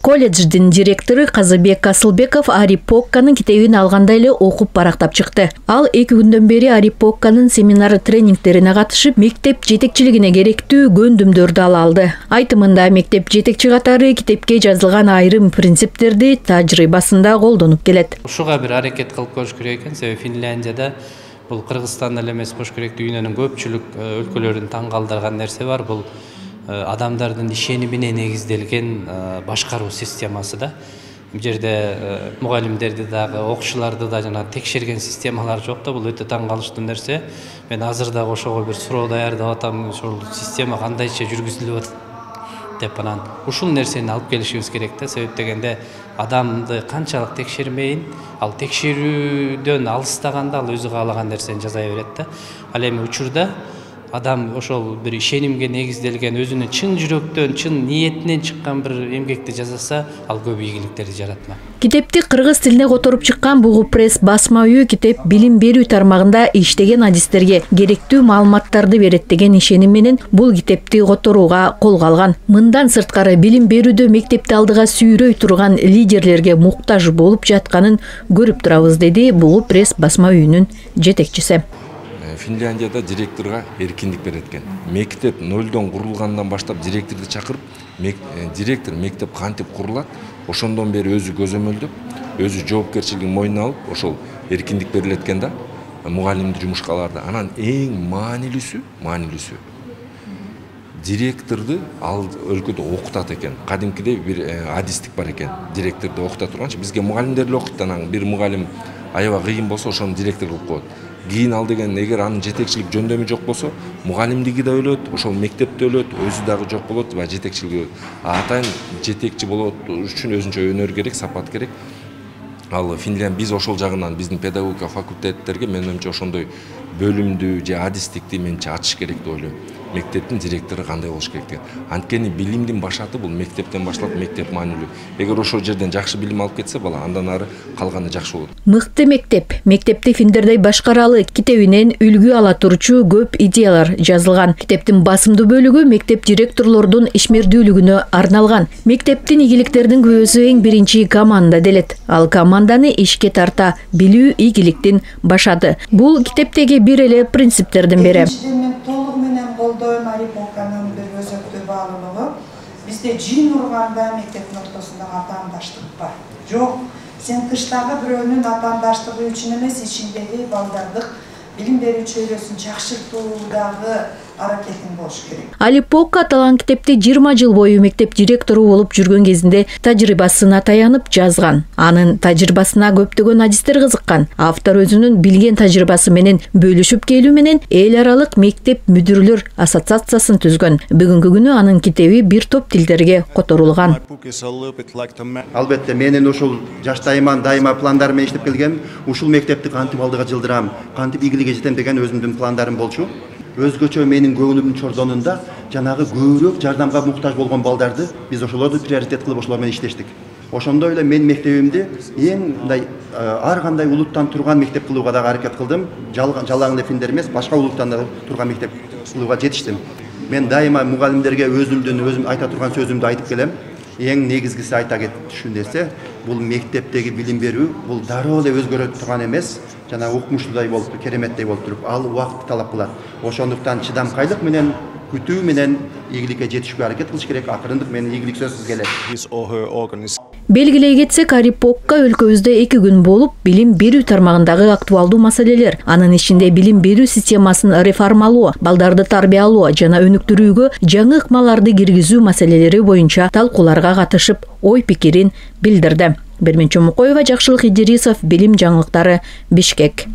Колледждин директору Казыбек Асылбеков Арипокканын китебин алганда эле окуп барактап чыкты. Ал 2 күндөн бери Арипокканын семинары тренингтерине катышып, мектеп жетекчилигине керектүү көндүмдөрдү ала алды. Айтымында мектеп жетекчи катары китепке жазылган айрым принциптерди тажрыйбасында колдонуп келет. Ушуга бир аракет кылып көрүш керек экен, себеби Финляндияда бул Кыргызстанда эле эмес, бош керек дүйнөнүн көпчүлүк өлкөлөрүн таң калтырган нерсе бар. Бул адамдардын ишенимине негизделген башкаруу системасы да. Бул жерде мугалимдерди дагы, окуучуларды да жана текшерген системалар жок да. Бул өтө таң калыштуу нерсе. Мен азыр дагы ошого бир суроо даярдап атам. Ошол система кандайча жүргүзүлүп атат деп анан ушул нерсени алып келишибиз керек да. Себеп дегенде адамды канчалык текшермейин, ал текшерүүдөн алыстаганда ал өзү каалаган нерсени жасай берет да. Ал эми учурда адам ошол бир ишенимге негизделген, өзүнүн чын жүрөктөн, чын ниетинен чыккан бир эмгекти жасаса, ал көп ийгиликтерди жаратмак. Китепти кыргыз тилине которуп чыккан Бугу пресс басма үйү китеп билим берүү тармагында иштеген адистерге керектүү маалыматтарды берет деген ишеним менен бул китепти которууга колго алган. Мындан сырткары билим берүүдө мектепти алдыга сүйрөй турган лидерлерге муктаж болуп жатканын көрүп турабыз, деди Бугу пресс басма үйүнүн жетекчиси. Финляндияда директорга эркиндик берет экен. Мектеп нөлдөн курулгандан баштап директорду чакырып, директор мектеп кантип курулат, ошондон бери өзү көзөмөлдөп, өзү жоопкерчилигин мойнуна алып, ошол эркиндик берилет экен да. Мугалимди жумушка аларды. Анан эң маанилүүсү директорду ал өлкөдө окутат экен. Кадимкидей бир адистик бар экен. Директорду окута турганчы бизге мугалимдер эле окутат. Анан бир мугалим аябай кыйын болсо, ошону директор кылып коет. Кийин ал деген эгер анын жетекчилик жөндөмү жок болсо, мугалимдиги да өлөт, ошол мектепте өлөт, өзү дагы жок болот ва жетекчилиги. Атайын жетекчи болот үчүн өзүнчө өнөр керек, сапат керек. Ал Финлянд биз ошол жагынан биздин педагогика факультеттерге менимче ошондой бөлүмдү же адистикти менче ачыш керек деп ойлойм. Мектептин директору кандай болуш керек деген. Анткени билимдин башаты бул мектептен башталат, мектеп маанилүү. Эгер ошол жерден жакшы билим алып кетсе бала, андан ары калганы жакшы болот. Мыкты мектеп, мектепти финдердей башкаралы китебинен үлгү ала турчу көп идеялар жазылган. Китептин басымдуу бөлүгү мектеп директорлордун ишмердүүлүгүнө арналган. Мектептин ийгиликтеринин күбөсү эң биринчи команда делет. Ал команданы ишке тарта билүү ийгиликтин башаты. Бул китептеги бир эле принциптердин бири. Колдойм Арипокканын бир өзөктүү баалуулугу. Бизде жин урганда мектептин ортосунда атаандаштык бар. Жок, сен тыштагы бирөөнүн атаандаштыгы үчүн эмес, ичиндеги балдардык билим берүү чөйрөсүн жакшыртуудагы аракетин болуш керек. Арипокка аталган китепти 20 жыл бою мектеп директору болуп жүргөн кезинде тажрыйбасына таянып жазган. Анын тажрыйбасына көптөгөн адистер кызыккан. Автор өзүнүн билген тажрыйбасы менен бөлүшүп келүү менен эл аралык мектеп мүдүрлөр ассоциациясын түзгөн. Бүгүнкү күнү анын китеби бир топ тилдерге которулган. Албетте менин ушул жаштайыман дайыма пландар менен иштеп келгем. Ушул мектепти кантип алдыга жылдырам, кантип ийгиликке жетем деген өзүмдүн пландарым болчу. Өзгөчө менин көңүлүмдүн чордонунда жанагы көбүрөөк жардамга муктаж болгон балдарды биз ошолорду приоритет кылып ошолор менен иштештик. Ошондой эле мен мектебимди эң мындай ар кандай улуттан турган мектеп кылууга дагы аракет кылдым. Жалаң эле финдер эмес, башка улуттан да турган мектеп кылууга жетиштим. Мен дайыма мугалимдерге өзүм айта турган сөзүмдү айтып келем. Эң негизгиси айта кетишүү нерсе, бул мектептеги билим берүү бул дароо эле өзгөрө турган эмес, жана укмуштуудай болуп, кереметтей болуп туруп, ал убакытты талап кылат. Ошондуктан чыдамкайлык менен, күтүү менен ийгиликке жетишүүгө аракет кылыш керек. Акырындык менен ийгилик сөзсүз келет. Белгилей кетсек, Арипокка өлкөбүздө 2 күн болуп, билим берүү тармагындагы актуалдуу маселелер, анын ичинде билим берүү системасын реформалоо, балдарды тарбиялоо жана өнүктүрүүгө жаңы ыкмаларды киргизүү маселелери боюнча талкууларга катышып, ой пикирин билдирди. Бермен Чомокоева, Жакшылык Идирисов, Билим жаңылыктары, Бишкек.